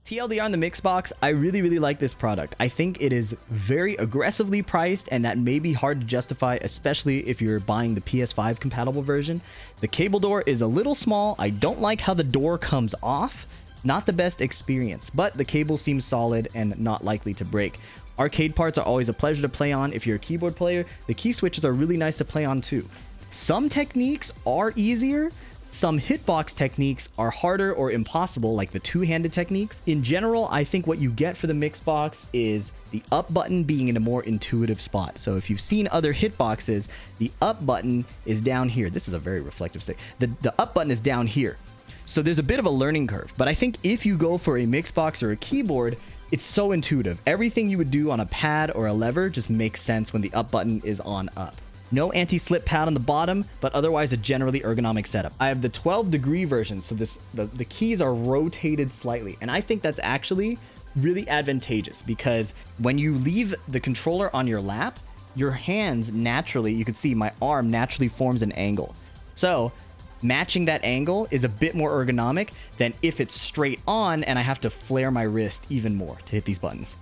TLDR on the Mixbox, I really like this product. I think it is very aggressively priced, and that may be hard to justify, especially if you're buying the PS5 compatible version. The cable door is a little small. I don't like how the door comes off. Not the best experience, but the cable seems solid and not likely to break. Arcade parts are always a pleasure to play on. If you're a keyboard player, the key switches are really nice to play on too. Some techniques are easier. Some hitbox techniques are harder or impossible, like the two-handed techniques. In general, I think what you get for the Mixbox is the up button being in a more intuitive spot. So if you've seen other hitboxes, the up button is down here. This is a very reflective stick. The up button is down here. So there's a bit of a learning curve. But I think if you go for a Mixbox or a keyboard, it's so intuitive. Everything you would do on a pad or a lever just makes sense when the up button is on up. No anti-slip pad on the bottom, but otherwise a generally ergonomic setup. I have the 12-degree version, so the keys are rotated slightly. And I think that's actually really advantageous because when you leave the controller on your lap, your hands naturally, you can see my arm naturally forms an angle. So matching that angle is a bit more ergonomic than if it's straight on and I have to flare my wrist even more to hit these buttons.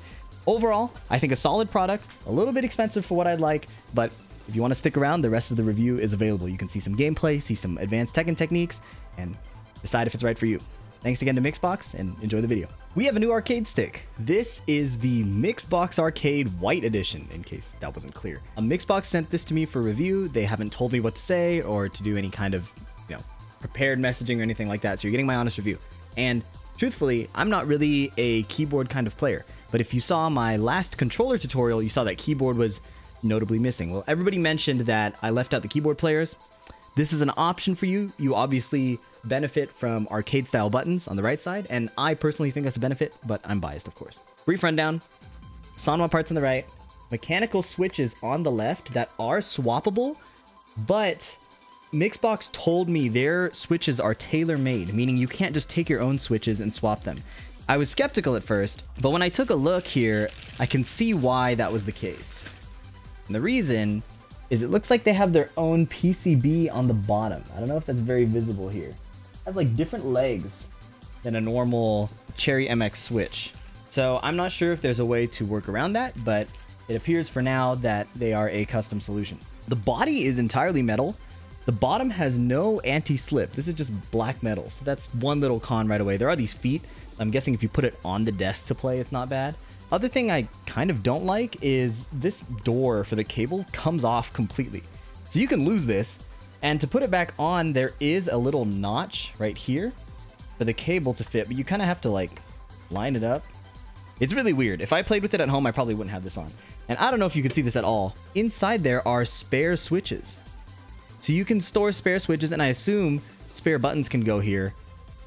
Overall, I think a solid product, a little bit expensive for what I'd like, but if you want to stick around, the rest of the review is available. You can see some gameplay, see some advanced Tekken techniques, and decide if it's right for you. Thanks again to Mixbox, and enjoy the video. We have a new arcade stick. This is the Mixbox Arcade White Edition, in case that wasn't clear. Mixbox sent this to me for review. They haven't told me what to say or to do any kind of, prepared messaging or anything like that, so you're getting my honest review. And truthfully, I'm not really a keyboard kind of player, but if you saw my last controller tutorial, you saw that keyboard was notably missing. Well, everybody mentioned that I left out the keyboard players. This is an option for you. You obviously benefit from arcade style buttons on the right side, and I personally think that's a benefit, but I'm biased, of course. Brief rundown. Sanwa parts on the right, mechanical switches on the left that are swappable, but Mixbox told me their switches are tailor-made, meaning you can't just take your own switches and swap them. I was skeptical at first, but when I took a look here, I can see why that was the case. And the reason is it looks like they have their own PCB on the bottom. I don't know if that's very visible here. It has like different legs than a normal Cherry MX switch. So I'm not sure if there's a way to work around that, but it appears for now that they are a custom solution. The body is entirely metal. The bottom has no anti-slip. This is just black metal. So that's one little con right away. There are these feet. I'm guessing if you put it on the desk to play, it's not bad. Other thing I kind of don't like is this door for the cable comes off completely. So you can lose this. And to put it back on, there is a little notch right here for the cable to fit, but you kind of have to like line it up. It's really weird. If I played with it at home, I probably wouldn't have this on. And I don't know if you can see this at all. Inside there are spare switches. So you can store spare switches, and I assume spare buttons can go here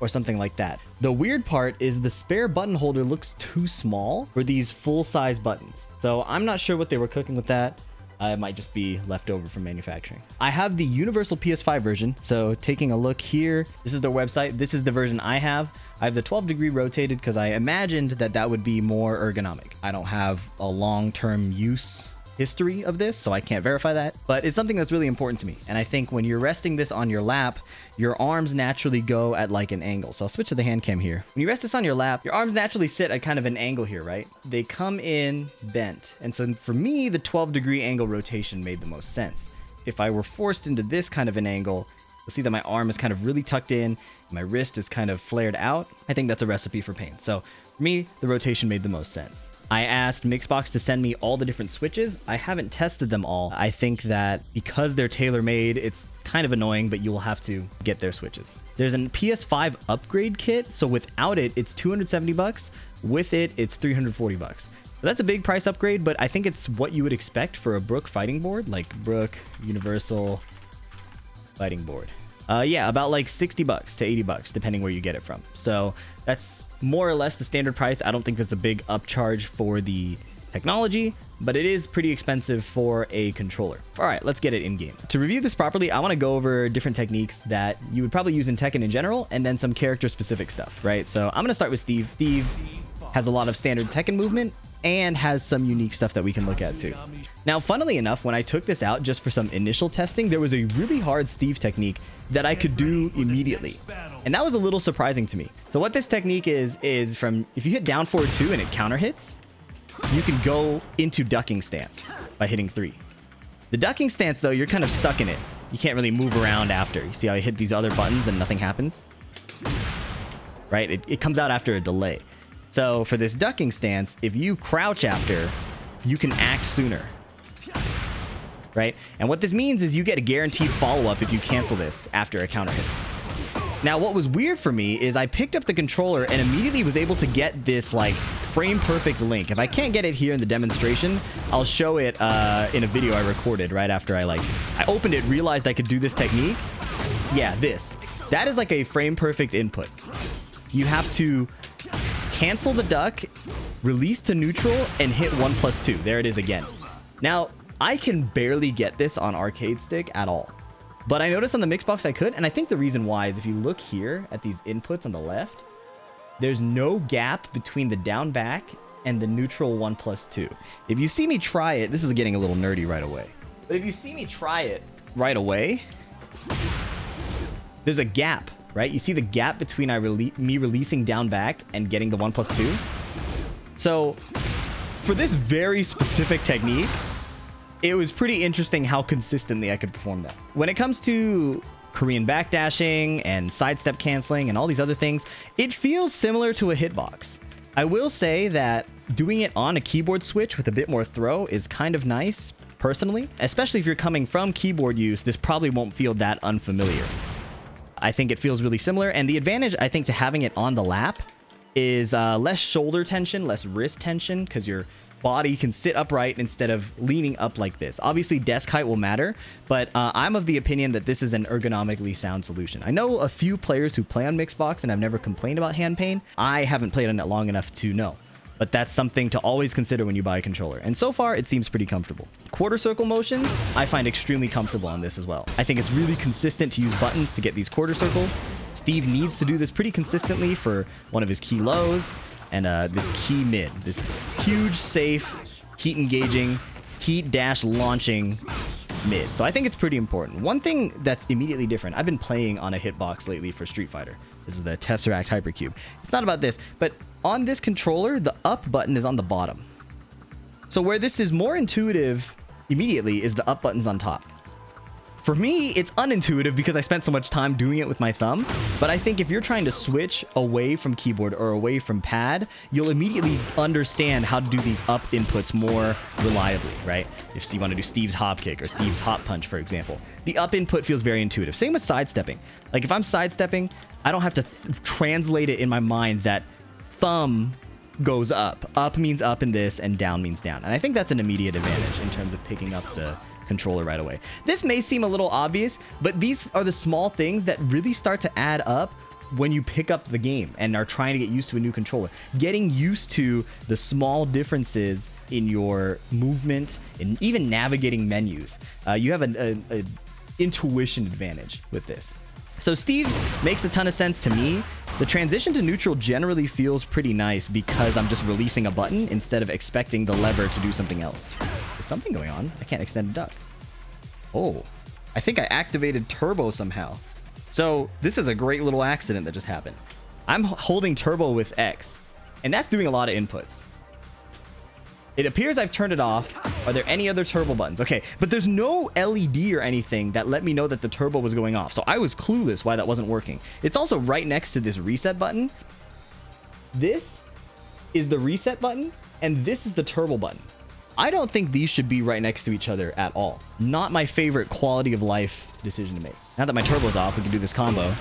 or something like that. The weird part is the spare button holder looks too small for these full-size buttons. So I'm not sure what they were cooking with that. It might just be leftover from manufacturing. I have the universal PS5 version. So taking a look here, this is their website. This is the version I have. I have the 12-degree rotated because I imagined that that would be more ergonomic. I don't have a long-term use history of this, so I can't verify that, but it's something that's really important to me. And I think when you're resting this on your lap, your arms naturally go at like an angle. So I'll switch to the hand cam here. When you rest this on your lap, your arms naturally sit at kind of an angle here, right? They come in bent. And so for me, the 12-degree angle rotation made the most sense. If I were forced into this kind of an angle, you'll see that my arm is kind of really tucked in, my wrist is kind of flared out. I think that's a recipe for pain. So for me, the rotation made the most sense. I asked Mixbox to send me all the different switches. I haven't tested them all. I think that because they're tailor-made, it's kind of annoying, but you will have to get their switches. There's a PS5 upgrade kit, so without it, it's $270. With it, it's $340. So that's a big price upgrade, but I think it's what you would expect for a Brook fighting board, like Brook Universal fighting board. Yeah, about like $60 to $80, depending where you get it from. So that's more or less the standard price. I don't think that's a big upcharge for the technology, but it is pretty expensive for a controller. All right, let's get it in game. To review this properly, I want to go over different techniques that you would probably use in Tekken in general, and then some character specific stuff, right? So I'm going to start with Steve. Steve has a lot of standard Tekken movement. and has some unique stuff that we can look at too. Now, funnily enough, when I took this out just for some initial testing, there was a really hard Steve technique that I could do immediately. And that was a little surprising to me. So what this technique is from, if you hit down forward 2 and it counter hits, you can go into ducking stance by hitting 3. The ducking stance, though, you're kind of stuck in it. You can't really move around after. You see how I hit these other buttons and nothing happens? Right? It comes out after a delay. So for this ducking stance, if you crouch after, you can act sooner. Right? And what this means is you get a guaranteed follow-up if you cancel this after a counter hit. Now, what was weird for me is I picked up the controller and immediately was able to get this, like, frame-perfect link. If I can't get it here in the demonstration, I'll show it in a video I recorded right after I opened it, realized I could do this technique. Yeah, this. That is like a frame-perfect input. You have to cancel the duck, release to neutral, and hit 1+2. There it is again. Now, I can barely get this on arcade stick at all. But I noticed on the Mixbox I could, and I think the reason why is if you look here at these inputs on the left, there's no gap between the down back and the neutral 1+2. If you see me try it, this is getting a little nerdy right away. But if you see me try it right away, there's a gap, right? You see the gap between me releasing down back and getting the 1+2. So for this very specific technique, it was pretty interesting how consistently I could perform that. When it comes to Korean backdashing and sidestep canceling and all these other things, it feels similar to a hitbox. I will say that doing it on a keyboard switch with a bit more throw is kind of nice, personally. Especially if you're coming from keyboard use, this probably won't feel that unfamiliar. I think it feels really similar, and the advantage, I think, to having it on the lap is less shoulder tension, less wrist tension, because your body can sit upright instead of leaning up like this. Obviously, desk height will matter, but I'm of the opinion that this is an ergonomically sound solution. I know a few players who play on Mixbox and have never complained about hand pain. I haven't played on it long enough to know, but that's something to always consider when you buy a controller. And so far, it seems pretty comfortable. Quarter circle motions, I find extremely comfortable on this as well. I think it's really consistent to use buttons to get these quarter circles. Steve needs to do this pretty consistently for one of his key lows, and this key mid, this huge, safe, heat engaging, heat dash launching mid. So I think it's pretty important. One thing that's immediately different, I've been playing on a hitbox lately for Street Fighter. This is the Tesseract Hypercube. It's not about this, but on this controller, the up button is on the bottom. So where this is more intuitive immediately is the up button's on top. For me, it's unintuitive because I spent so much time doing it with my thumb, but I think if you're trying to switch away from keyboard or away from pad, you'll immediately understand how to do these up inputs more reliably, right? If you want to do Steve's hop kick or Steve's hop punch, for example, the up input feels very intuitive. Same with sidestepping. Like if I'm sidestepping, I don't have to translate it in my mind that thumb goes up. Up means up in this and down means down. And I think that's an immediate advantage in terms of picking up the controller right away. This may seem a little obvious, but these are the small things that really start to add up when you pick up the game and are trying to get used to a new controller. Getting used to the small differences in your movement and even navigating menus. You have an intuition advantage with this. So Steve makes a ton of sense to me. The transition to neutral generally feels pretty nice because I'm just releasing a button instead of expecting the lever to do something else. There's something going on. I can't extend a duck. Oh, I think I activated turbo somehow. So this is a great little accident that just happened. I'm holding turbo with X, and that's doing a lot of inputs. It appears I've turned it off. Are there any other turbo buttons? Okay, but there's no LED or anything that let me know that the turbo was going off. So I was clueless why that wasn't working. It's also right next to this reset button. This is the reset button, and this is the turbo button. I don't think these should be right next to each other at all. Not my favorite quality of life decision to make. Now that my turbo's off, we can do this combo.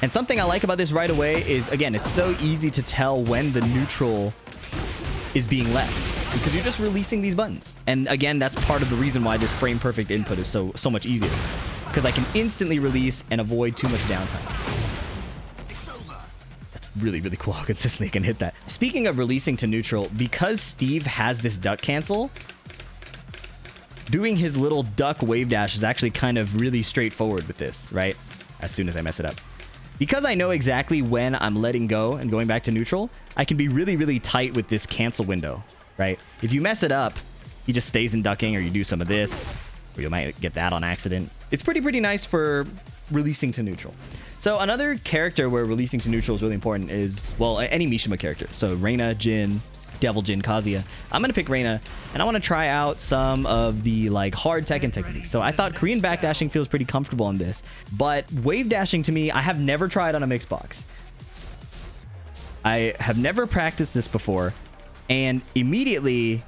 And something I like about this right away is, again, it's so easy to tell when the neutral is being left because you're just releasing these buttons. And again, that's part of the reason why this frame perfect input is so much easier, because I can instantly release and avoid too much downtime. That's really cool how consistently I can hit that. Speaking of releasing to neutral, because Steve has this duck cancel, doing his little duck wave dash is actually kind of really straightforward with this, right? As soon as I mess it up. Because I know exactly when I'm letting go and going back to neutral, I can be really, really tight with this cancel window, right? If you mess it up, he just stays in ducking, or you do some of this, or you might get that on accident. It's pretty nice for releasing to neutral. So another character where releasing to neutral is really important is, well, any Mishima character. So Reina, Jin, Devil Jin, Kazuya. I'm gonna pick Reina, and I want to try out some of the like hard Tekken techniques. So I thought Korean backdashing feels pretty comfortable on this, but wave dashing to me, I have never tried on a Mixbox. I have never practiced this before, and immediately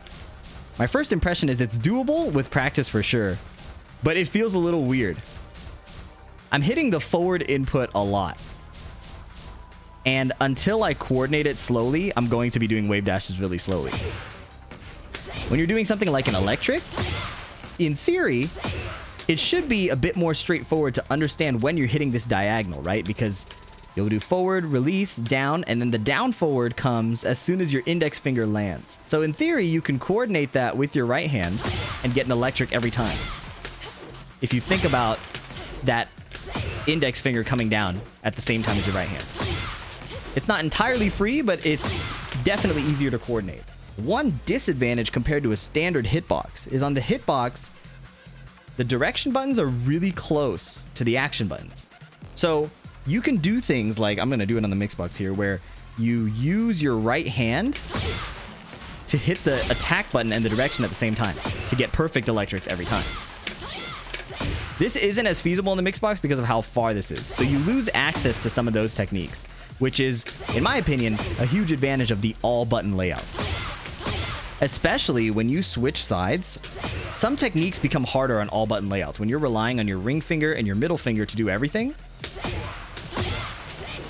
my first impression is it's doable with practice for sure, but it feels a little weird. I'm hitting the forward input a lot, and until I coordinate it slowly, I'm going to be doing wave dashes really slowly. When you're doing something like an electric, in theory, it should be a bit more straightforward to understand when you're hitting this diagonal, right? Because you'll do forward, release, down, and then the down forward comes as soon as your index finger lands. So in theory, you can coordinate that with your right hand and get an electric every time. If you think about that index finger coming down at the same time as your right hand. It's not entirely free, but it's definitely easier to coordinate. One disadvantage compared to a standard hitbox is on the hitbox, the direction buttons are really close to the action buttons. So you can do things like, I'm going to do it on the Mixbox here, where you use your right hand to hit the attack button and the direction at the same time to get perfect electrics every time. This isn't as feasible in the Mixbox because of how far this is. So you lose access to some of those techniques, which is, in my opinion, a huge advantage of the all button layout. Especially when you switch sides, some techniques become harder on all button layouts. When you're relying on your ring finger and your middle finger to do everything,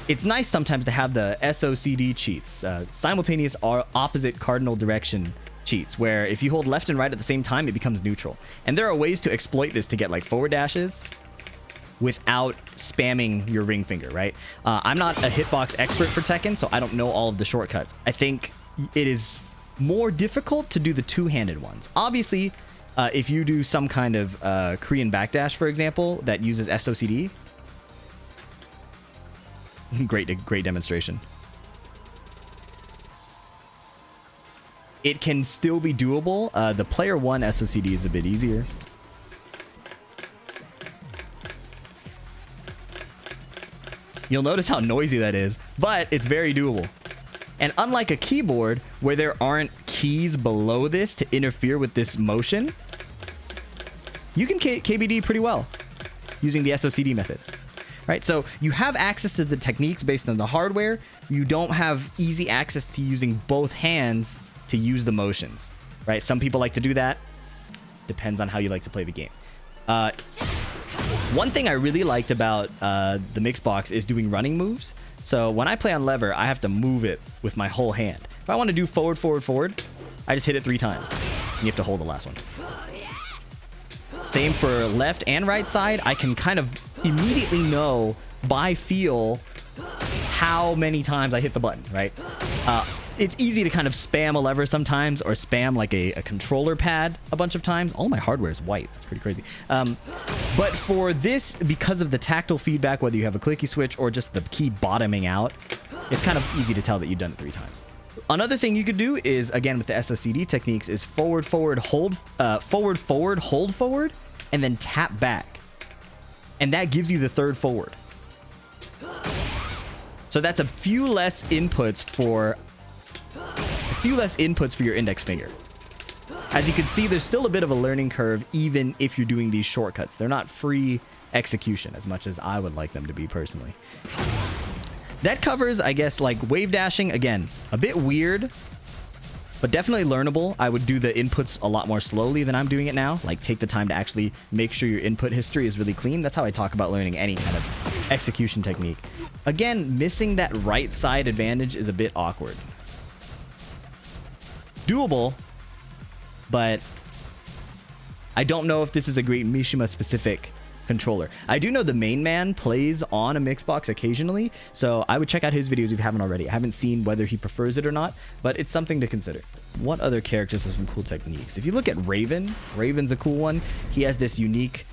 it's nice sometimes to have the SOCD cheats, simultaneous or opposite cardinal direction cheats, where if you hold left and right at the same time, it becomes neutral. And there are ways to exploit this to get like forward dashes without spamming your ring finger, right? I'm not a hitbox expert for Tekken, so I don't know all of the shortcuts. I think it is more difficult to do the two-handed ones. Obviously, if you do some kind of Korean backdash, for example, that uses SOCD, great demonstration. It can still be doable. The player one SOCD is a bit easier. You'll notice how noisy that is, but it's very doable. And unlike a keyboard where there aren't keys below this to interfere with this motion, you can KBD pretty well using the SOCD method. Right, so you have access to the techniques based on the hardware. You don't have easy access to using both hands to use the motions, right? Some people like to do that. Depends on how you like to play the game. One thing I really liked about the Mixbox is doing running moves. So when I play on lever, I have to move it with my whole hand. If I want to do forward, forward, forward, I just hit it 3 times. And you have to hold the last one. Same for left and right side. I can kind of immediately know by feel how many times I hit the button, right? It's easy to kind of spam a lever sometimes, or spam like a controller pad a bunch of times. All my hardware is white. That's pretty crazy. But for this, because of the tactile feedback, whether you have a clicky switch or just the key bottoming out, it's kind of easy to tell that you've done it 3 times. Another thing you could do is, again, with the SOCD techniques, is forward, forward, hold, forward, forward, hold forward, and then tap back. And that gives you the third forward. So that's a few less inputs for your index finger. As you can see, there's still a bit of a learning curve even if you're doing these shortcuts. They're not free execution as much as I would like them to be personally. That covers, I guess, like wave dashing. Again, a bit weird, but definitely learnable. I would do the inputs a lot more slowly than I'm doing it now. Like, take the time to actually make sure your input history is really clean. That's how I talk about learning any kind of execution technique. Again, missing that right side advantage is a bit awkward. Doable, but I don't know if this is a great Mishima specific controller. I do know the main man plays on a Mixbox occasionally, so I would check out his videos if you haven't already. I haven't seen whether he prefers it or not, but it's something to consider. What other characters have some cool techniques? If you look at Raven, Raven's a cool one. He has this unique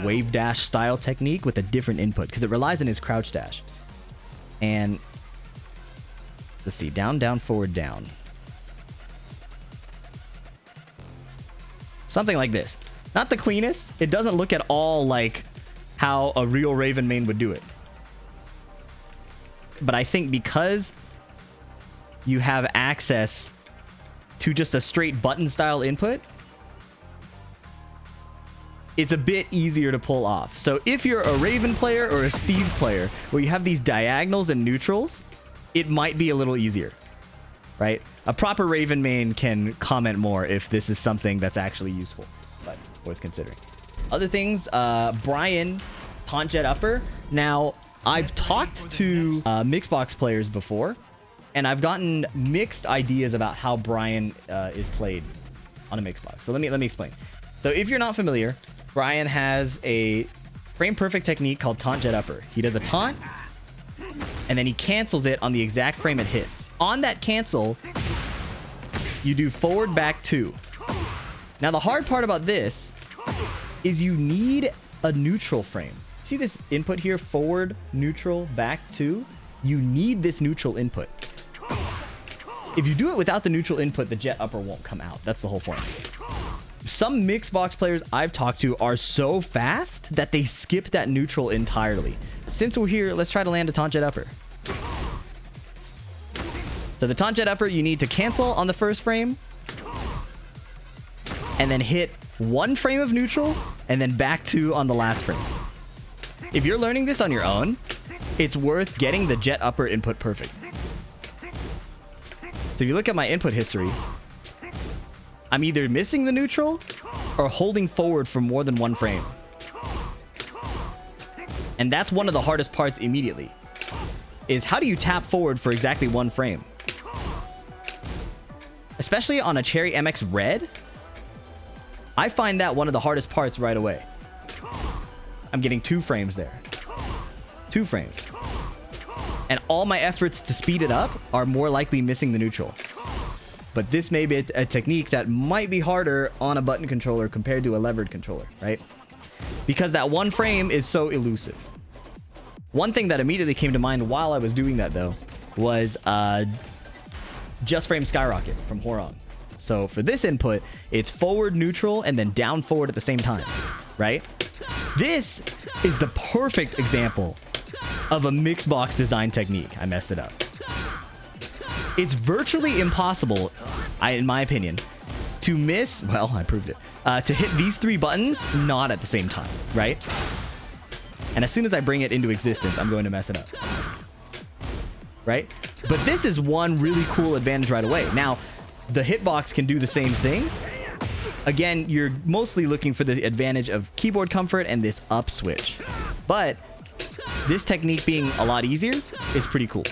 wave dash style technique with a different input because it relies on his crouch dash. And let's see, down, down, forward, down. Something like this. Not the cleanest. It doesn't look at all like how a real Raven main would do it. But I think because you have access to just a straight button style input, it's a bit easier to pull off. So if you're a Raven player or a Steve player where you have these diagonals and neutrals, it might be a little easier, right? A proper Raven main can comment more if this is something that's actually useful, but worth considering. Other things, Bryan TJU upper. Now, I've talked to Mixbox players before, and I've gotten mixed ideas about how Bryan is played on a Mixbox. So let me explain. So if you're not familiar, Bryan has a frame perfect technique called TJU upper. He does a taunt, and then he cancels it on the exact frame it hits. On that cancel, you do forward back 2. Now the hard part about this is you need a neutral frame. See this input here, forward, neutral, back 2? You need this neutral input. If you do it without the neutral input, the jet upper won't come out. That's the whole point. Some Mixbox players I've talked to are so fast that they skip that neutral entirely. Since we're here, let's try to land a TJU upper. So the TJU upper, you need to cancel on the first frame, and then hit 1 frame of neutral, and then back 2 on the last frame. If you're learning this on your own, it's worth getting the jet upper input perfect. So if you look at my input history, I'm either missing the neutral or holding forward for more than 1 frame. And that's one of the hardest parts immediately, is how do you tap forward for exactly 1 frame? Especially on a Cherry MX Red, I find that one of the hardest parts right away. I'm getting 2 frames there. 2 frames. And all my efforts to speed it up are more likely missing the neutral. But this may be a technique that might be harder on a button controller compared to a levered controller, right? Because that 1 frame is so elusive. One thing that immediately came to mind while I was doing that, though, was Just Frame Skyrocket from Hwoarang. So for this input, it's forward, neutral, and then down forward at the same time, right? This is the perfect example of a Mixbox design technique. I messed it up. It's virtually impossible, in my opinion, to miss, well, I proved it, to hit these 3 buttons not at the same time, right? And as soon as I bring it into existence, I'm going to mess it up, right? But this is one really cool advantage right away. Now, the hitbox can do the same thing. Again, you're mostly looking for the advantage of keyboard comfort and this up switch. But this technique being a lot easier is pretty cool.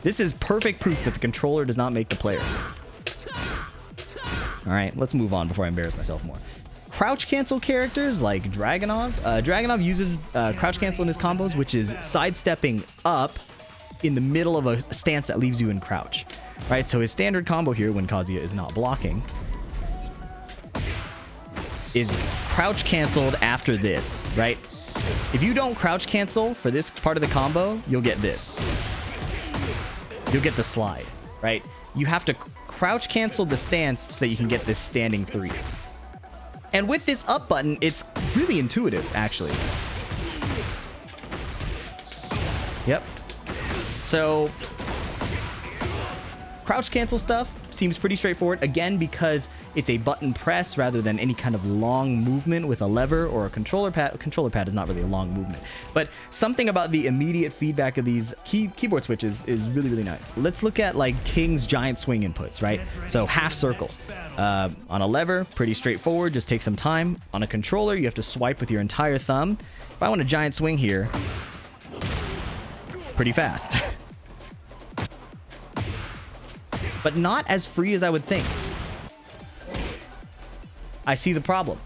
This is perfect proof that the controller does not make the player. All right, let's move on before I embarrass myself more. Crouch cancel characters like Dragonuv. Dragonuv uses crouch cancel in his combos, which is sidestepping up in the middle of a stance that leaves you in crouch. Right, so his standard combo here, when Kazuya is not blocking, is crouch canceled after this, right? If you don't crouch cancel for this part of the combo, you'll get this. You'll get the slide, right? You have to crouch cancel the stance so that you can get this standing 3. And with this up button, it's really intuitive, actually. Yep. So crouch cancel stuff seems pretty straightforward, again, because it's a button press rather than any kind of long movement with a lever or a controller pad. A controller pad is not really a long movement, but something about the immediate feedback of these keyboard switches is really, really nice. Let's look at like King's giant swing inputs, right? So half circle. On a lever, pretty straightforward, just take some time. On a controller, you have to swipe with your entire thumb. If I want a giant swing here, pretty fast. But not as free as I would think. I see the problem.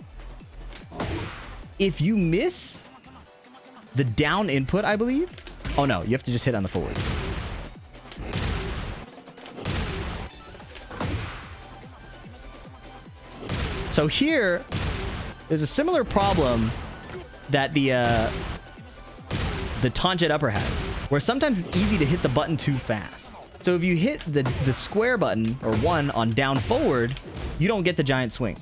If you miss the down input, I believe. Oh no, you have to just hit on the forward. So here, there's a similar problem that the TJU upper has, where sometimes it's easy to hit the button too fast. So if you hit the square button, or 1, on down forward, you don't get the giant swing.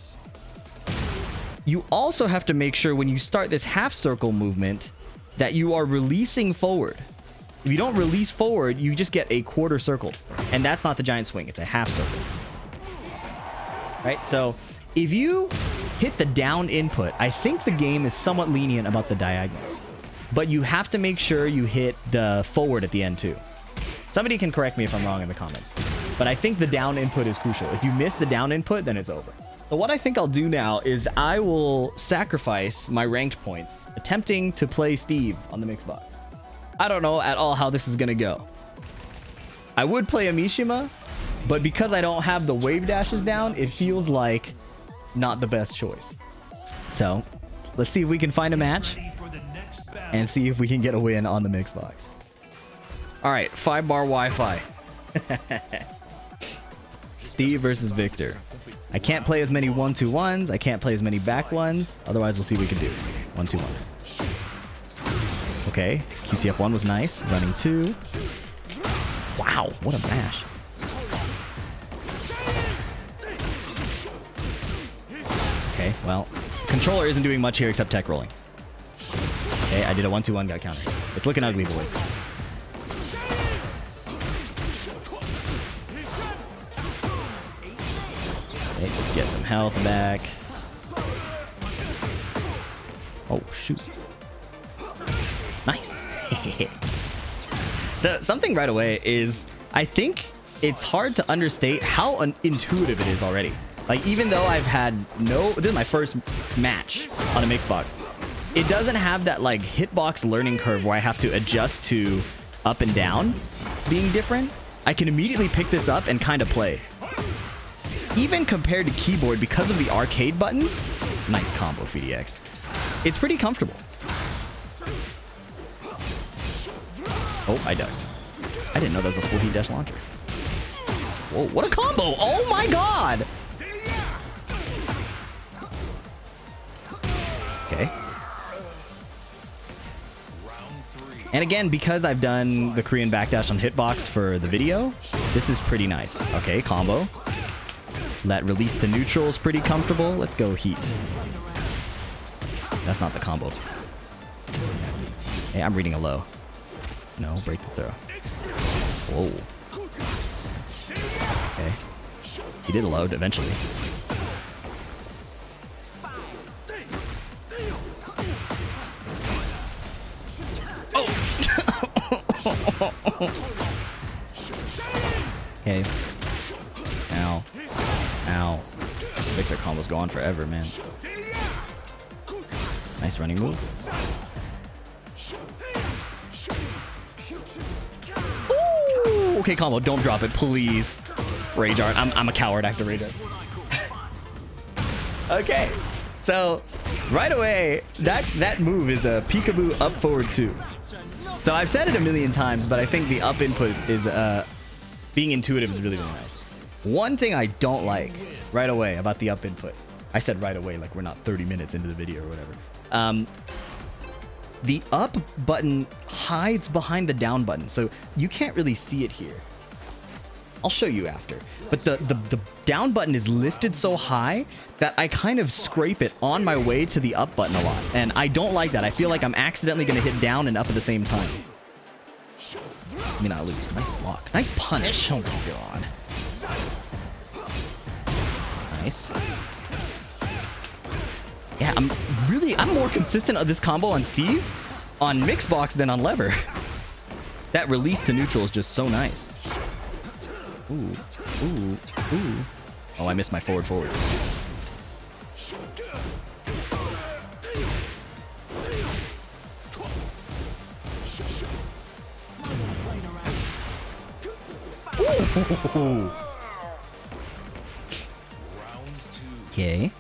You also have to make sure when you start this half circle movement that you are releasing forward. If you don't release forward, you just get a quarter circle. And that's not the giant swing, it's a half circle. Right, so if you hit the down input, I think the game is somewhat lenient about the diagonals. But you have to make sure you hit the forward at the end too. Somebody can correct me if I'm wrong in the comments. But I think the down input is crucial. If you miss the down input, then it's over. So what I think I'll do now is I will sacrifice my ranked points, attempting to play Steve on the Mixbox. I don't know at all how this is going to go. I would play a Mishima, but because I don't have the wave dashes down, it feels like not the best choice. So let's see if we can find a match and see if we can get a win on the Mixbox. All right, 5-bar Wi-Fi. Steve versus Victor. I can't play as many 1-2-1s. I can't play as many back ones. Otherwise, we'll see what we can do. 1-2-1. Okay, QCF1 was nice. Running 2. Wow, what a mash. Okay, well, controller isn't doing much here except tech rolling. Okay, I did a 1-2-1, got countered. It's looking ugly, boys. Okay, just get some health back. Oh, shoot. Nice. So something right away is, I think it's hard to understate how intuitive it is already. Like, even though I've had this is my first match on a Mixbox, it doesn't have that like hitbox learning curve where I have to adjust to up and down being different. I can immediately pick this up and kind of play. Even compared to keyboard, because of the arcade buttons, nice combo, PhiDX. It's pretty comfortable. Oh, I ducked. I didn't know that was a full heat dash launcher. Whoa, what a combo! Oh my god! Okay. And again, because I've done the Korean backdash on hitbox for the video, this is pretty nice. Okay, combo. That release to neutral is pretty comfortable. Let's go heat. That's not the combo. Hey, I'm reading a low. No, break the throw. Whoa. Okay. He did a load eventually. Oh! Okay. Ow. Ow. Victor combos go on forever, man. Nice running move. Ooh, okay, combo. Don't drop it, please. Rage art. I'm a coward. I have to rage art. Okay. So, right away, that move is a peekaboo up forward 2. So I've said it a million times, but I think the up input is being intuitive is really, really nice. One thing I don't like right away about the up input, I said right away like we're not 30 minutes into the video or whatever. The up button hides behind the down button, so you can't really see it here. I'll show you after. But the down button is lifted so high that I kind of scrape it on my way to the up button a lot. And I don't like that. I feel like I'm accidentally going to hit down and up at the same time. Let me not lose. Nice block. Nice punish. Oh my god. Nice. Yeah, I'm more consistent of this combo on Steve on Mixbox than on lever. That release to neutral is just so nice. Ooh, ooh, ooh. Oh, I missed my forward. Ooh. Okay.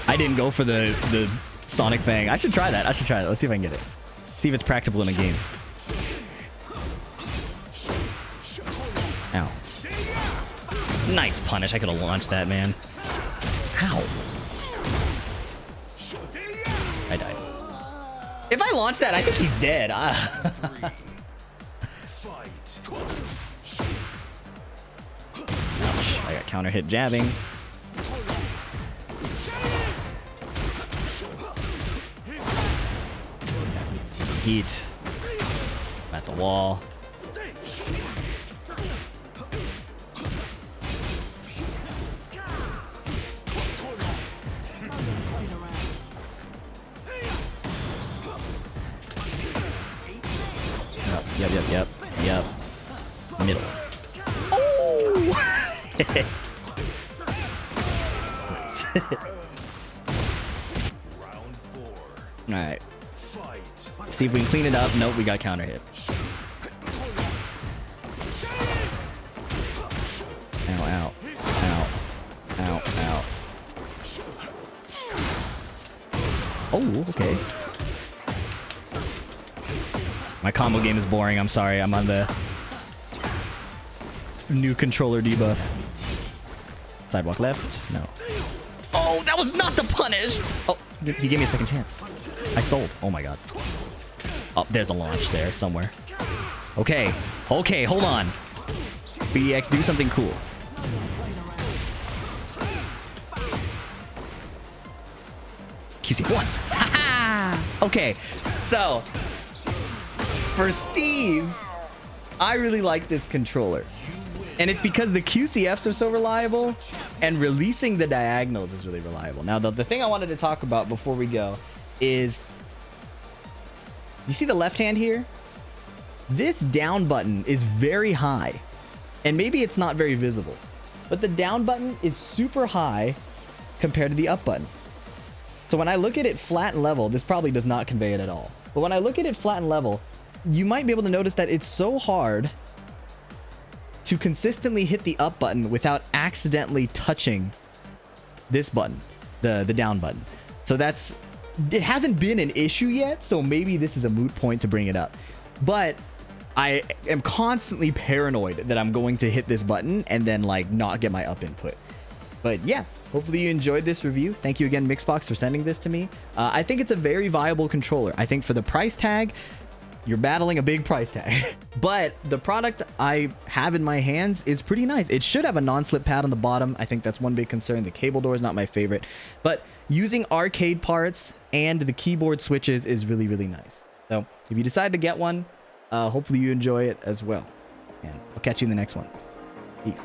I didn't go for the Sonic thing. I should try that. Let's see if I can get it. See if it's practicable in a game. Ow. Nice punish. I could have launched that, man. Ow. I died. If I launch that, I think he's dead. Ouch, I got counter hit jabbing. Heat. I'm at the wall. Yep. Middle. Oh! Alright. See if we can clean it up. Nope, we got counter hit. Ow. Oh, okay. My combo game is boring. I'm sorry. I'm on the new controller debuff. Sidewalk left. No. Oh, that was not the punish. Oh, he gave me a second chance. I sold. Oh my god. Oh, there's a launch there somewhere. Okay. Okay, hold on. PhiDX, do something cool. QC1. Haha! Okay, so for Steve, I really like this controller. And it's because the QCFs are so reliable and releasing the diagonals is really reliable. Now, the thing I wanted to talk about before we go is, you see the left hand here? This down button is very high. And maybe it's not very visible, but the down button is super high compared to the up button. So when I look at it flat and level, this probably does not convey it at all. But when I look at it flat and level, you might be able to notice that it's so hard to consistently hit the up button without accidentally touching this button, the down button. So it hasn't been an issue yet, so maybe this is a moot point to bring it up. But I am constantly paranoid that I'm going to hit this button and then like not get my up input. But yeah, hopefully you enjoyed this review. Thank you again, Mixbox, for sending this to me. I think it's a very viable controller. I think for the price tag, you're battling a big price tag. But the product I have in my hands is pretty nice. It should have a non-slip pad on the bottom. I think that's one big concern. The cable door is not my favorite. But using arcade parts and the keyboard switches is really, really nice. So if you decide to get one, hopefully you enjoy it as well. And I'll catch you in the next one. Peace.